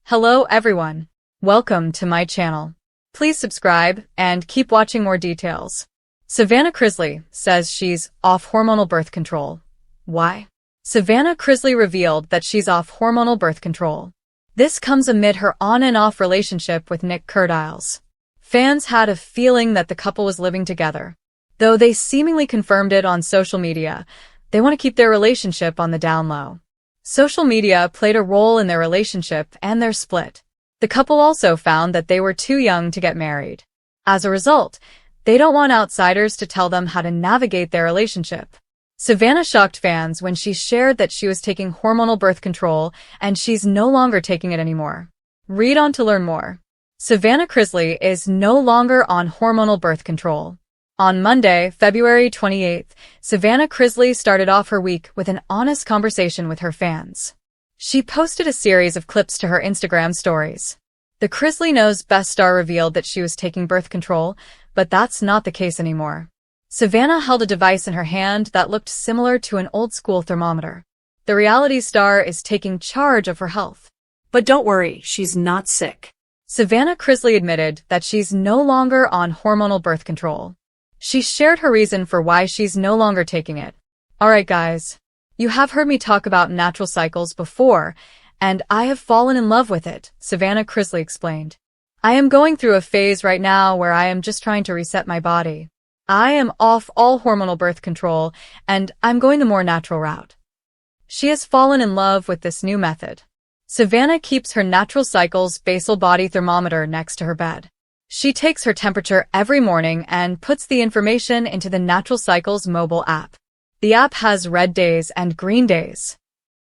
Hello everyone. Welcome to my channel. Please subscribe and keep watching more details. Savannah Chrisley says she's off hormonal birth control. Why? Savannah Chrisley revealed that she's off hormonal birth control. This comes amid her on and off relationship with Nick Curdiles. Fans had a feeling that the couple was living together. Though they seemingly confirmed it on social media, they want to keep their relationship on the down low. Social media played a role in their relationship and their split. The couple also found that they were too young to get married. As a result, they don't want outsiders to tell them how to navigate their relationship. Savannah shocked fans when she shared that she was taking hormonal birth control and she's no longer taking it anymore. Read on to learn more. Savannah Chrisley is no longer on hormonal birth control. On Monday, February 28th, Savannah Chrisley started off her week with an honest conversation with her fans. She posted a series of clips to her Instagram stories. The Chrisley Knows Best star revealed that she was taking birth control, but that's not the case anymore. Savannah held a device in her hand that looked similar to an old-school thermometer. The reality star is taking charge of her health. But don't worry, she's not sick. Savannah Chrisley admitted that she's no longer on hormonal birth control. She shared her reason for why she's no longer taking it. Alright guys, you have heard me talk about natural cycles before, and I have fallen in love with it, Savannah Chrisley explained. I am going through a phase right now where I am just trying to reset my body. I am off all hormonal birth control, and I'm going the more natural route. She has fallen in love with this new method. Savannah keeps her natural cycles basal body thermometer next to her bed. She takes her temperature every morning and puts the information into the Natural Cycles mobile app. The app has red days and green days.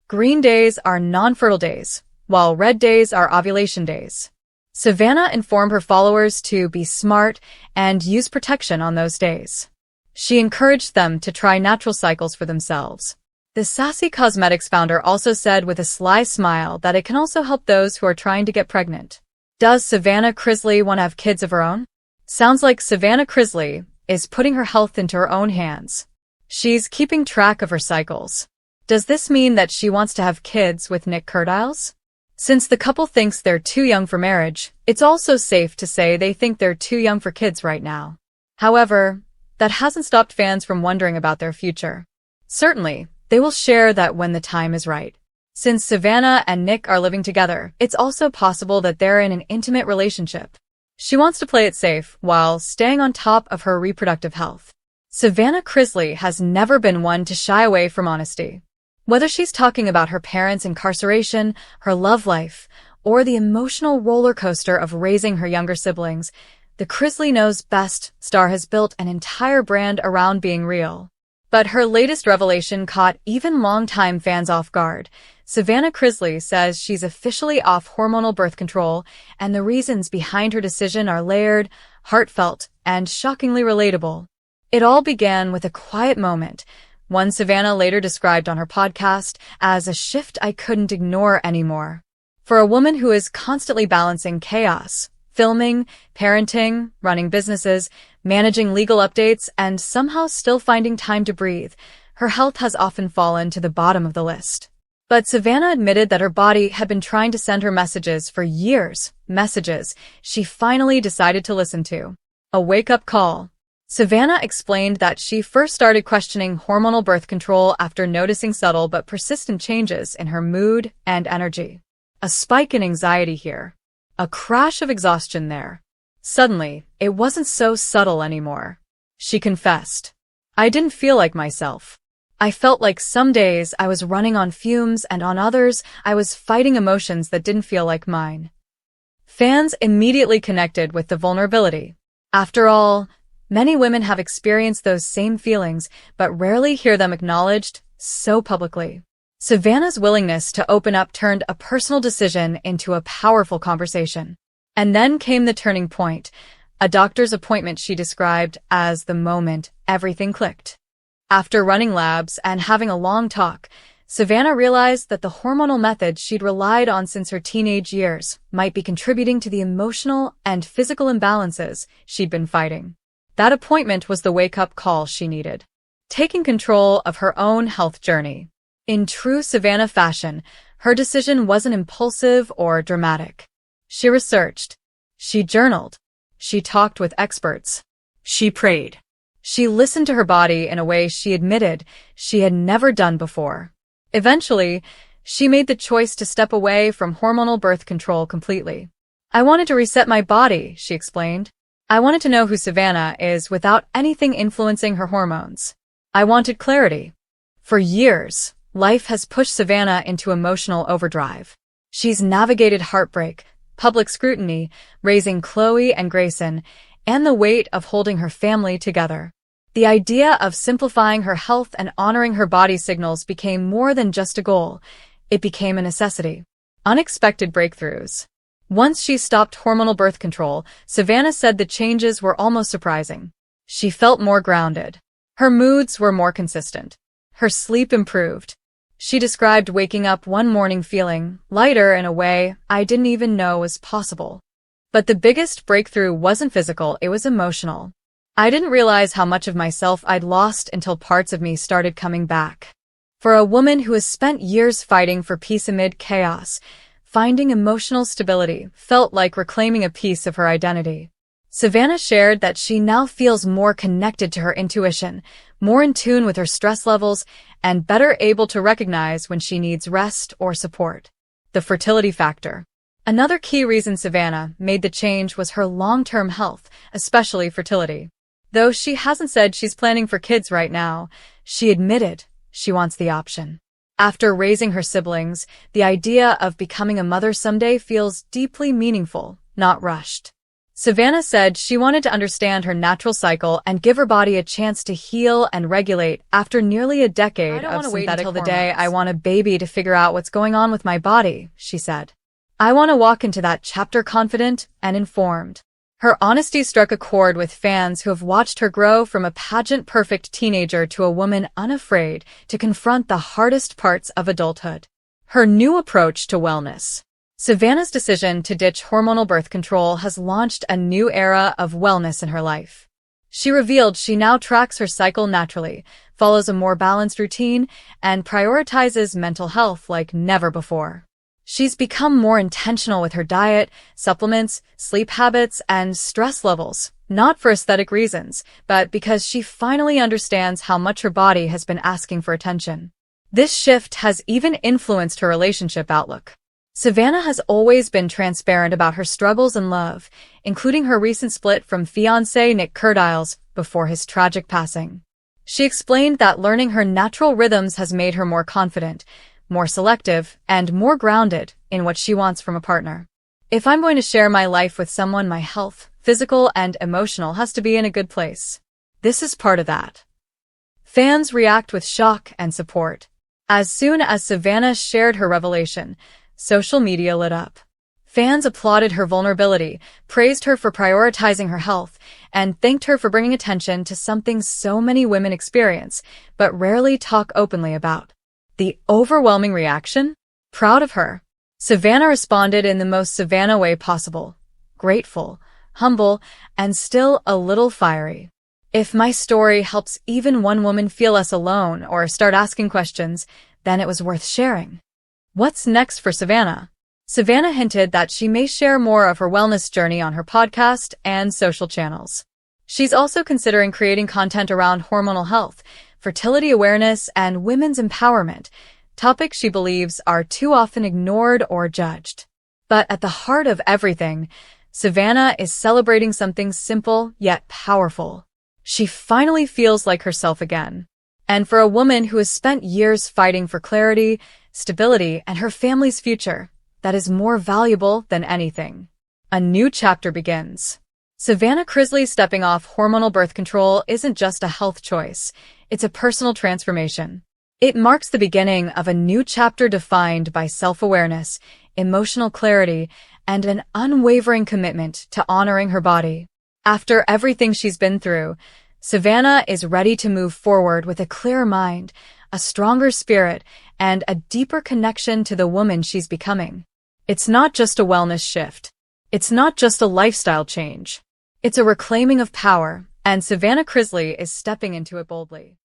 Green days are non-fertile days, while red days are ovulation days. Savannah informed her followers to be smart and use protection on those days. She encouraged them to try natural cycles for themselves. The Sassy Cosmetics founder also said with a sly smile that it can also help those who are trying to get pregnant. Does Savannah Chrisley want to have kids of her own? Sounds like Savannah Chrisley is putting her health into her own hands. She's keeping track of her cycles. Does this mean that she wants to have kids with Nick Curdiles? Since the couple thinks they're too young for marriage, it's also safe to say they think they're too young for kids right now. However, that hasn't stopped fans from wondering about their future. Certainly, they will share that when the time is right. Since Savannah and Nick are living together, it's also possible that they're in an intimate relationship. She wants to play it safe while staying on top of her reproductive health. Savannah Chrisley has never been one to shy away from honesty. Whether she's talking about her parents' incarceration, her love life, or the emotional roller coaster of raising her younger siblings, the Chrisley Knows Best star has built an entire brand around being real. But her latest revelation caught even longtime fans off guard. Savannah Chrisley says she's officially off hormonal birth control, and the reasons behind her decision are layered, heartfelt, and shockingly relatable. It all began with a quiet moment, one Savannah later described on her podcast as a shift I couldn't ignore anymore. For a woman who is constantly balancing chaos, filming, parenting, running businesses, managing legal updates, and somehow still finding time to breathe, her health has often fallen to the bottom of the list. But Savannah admitted that her body had been trying to send her messages for years, messages she finally decided to listen to. A wake-up call. Savannah explained that she first started questioning hormonal birth control after noticing subtle but persistent changes in her mood and energy. A spike in anxiety here. A crash of exhaustion there. Suddenly, it wasn't so subtle anymore. She confessed. I didn't feel like myself. I felt like some days I was running on fumes and on others I was fighting emotions that didn't feel like mine. Fans immediately connected with the vulnerability. After all, many women have experienced those same feelings but rarely hear them acknowledged so publicly. Savannah's willingness to open up turned a personal decision into a powerful conversation. And then came the turning point, a doctor's appointment she described as the moment everything clicked. After running labs and having a long talk, Savannah realized that the hormonal methods she'd relied on since her teenage years might be contributing to the emotional and physical imbalances she'd been fighting. That appointment was the wake-up call she needed. Taking control of her own health journey. In true Savannah fashion, Her decision wasn't impulsive or dramatic. She researched. She journaled. She talked with experts. She prayed. She listened to her body in a way she admitted she had never done before. Eventually, she made the choice to step away from hormonal birth control completely. I wanted to reset my body, she explained. I wanted to know who Savannah is without anything influencing her hormones. I wanted clarity. For years, life has pushed Savannah into emotional overdrive. She's navigated heartbreak, public scrutiny, raising Chloe and Grayson, and the weight of holding her family together. The idea of simplifying her health and honoring her body signals became more than just a goal. It became a necessity. Unexpected breakthroughs. Once she stopped hormonal birth control, Savannah said the changes were almost surprising. She felt more grounded. Her moods were more consistent. Her sleep improved. She described waking up one morning feeling lighter in a way I didn't even know was possible. But the biggest breakthrough wasn't physical, it was emotional. I didn't realize how much of myself I'd lost until parts of me started coming back. For a woman who has spent years fighting for peace amid chaos, finding emotional stability felt like reclaiming a piece of her identity. Savannah shared that she now feels more connected to her intuition, more in tune with her stress levels, and better able to recognize when she needs rest or support. The fertility factor. Another key reason Savannah made the change was her long-term health, especially fertility. Though she hasn't said she's planning for kids right now, she admitted she wants the option. After raising her siblings, the idea of becoming a mother someday feels deeply meaningful, not rushed. Savannah said she wanted to understand her natural cycle and give her body a chance to heal and regulate after nearly a decade of synthetic hormones. I don't want to wait until the day I want a baby to figure out what's going on with my body, she said. I want to walk into that chapter confident and informed. Her honesty struck a chord with fans who have watched her grow from a pageant-perfect teenager to a woman unafraid to confront the hardest parts of adulthood. Her new approach to wellness. Savannah's decision to ditch hormonal birth control has launched a new era of wellness in her life. She revealed she now tracks her cycle naturally, follows a more balanced routine, and prioritizes mental health like never before. She's become more intentional with her diet, supplements, sleep habits, and stress levels, not for aesthetic reasons, but because she finally understands how much her body has been asking for attention. This shift has even influenced her relationship outlook. Savannah has always been transparent about her struggles in love, including her recent split from fiancé Nick Curdiles before his tragic passing. She explained that learning her natural rhythms has made her more confident, more selective, and more grounded in what she wants from a partner. If I'm going to share my life with someone, my health, physical and emotional, has to be in a good place. This is part of that. Fans react with shock and support. As soon as Savannah shared her revelation, social media lit up. Fans applauded her vulnerability, praised her for prioritizing her health, and thanked her for bringing attention to something so many women experience, but rarely talk openly about. The overwhelming reaction? Proud of her. Savannah responded in the most Savannah way possible. Grateful, humble, and still a little fiery. If my story helps even one woman feel less alone or start asking questions, then it was worth sharing. What's next for Savannah? Savannah hinted that she may share more of her wellness journey on her podcast and social channels. She's also considering creating content around hormonal health, fertility awareness, and women's empowerment, topics she believes are too often ignored or judged. But at the heart of everything, Savannah is celebrating something simple yet powerful. She finally feels like herself again. And for a woman who has spent years fighting for clarity, stability, and her family's future, that is more valuable than anything. A new chapter begins. Savannah Chrisley stepping off hormonal birth control isn't just a health choice. It's a personal transformation. It marks the beginning of a new chapter defined by self-awareness, emotional clarity, and an unwavering commitment to honoring her body. After everything she's been through, Savannah is ready to move forward with a clearer mind, a stronger spirit, and a deeper connection to the woman she's becoming. It's not just a wellness shift. It's not just a lifestyle change. It's a reclaiming of power, and Savannah Chrisley is stepping into it boldly.